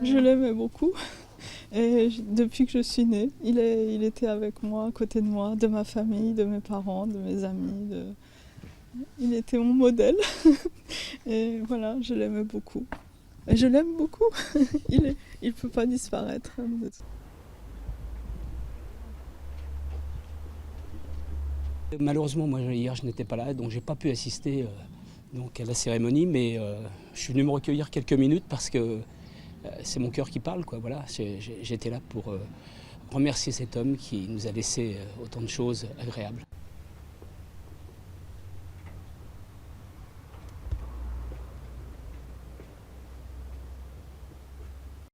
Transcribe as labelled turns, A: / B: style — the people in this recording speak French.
A: Je l'aimais beaucoup. Et depuis que je suis née, il était avec moi, à côté de moi, de ma famille, de mes parents, de mes amis. Il était mon modèle. Et voilà, je l'aimais beaucoup. Et je l'aime beaucoup. Il peut pas disparaître.
B: Malheureusement, moi hier je n'étais pas là, donc j'ai pas pu assister donc à la cérémonie, mais je suis venu me recueillir quelques minutes parce que c'est mon cœur qui parle, quoi. Voilà, j'étais là pour remercier cet homme qui nous a laissé autant de choses agréables.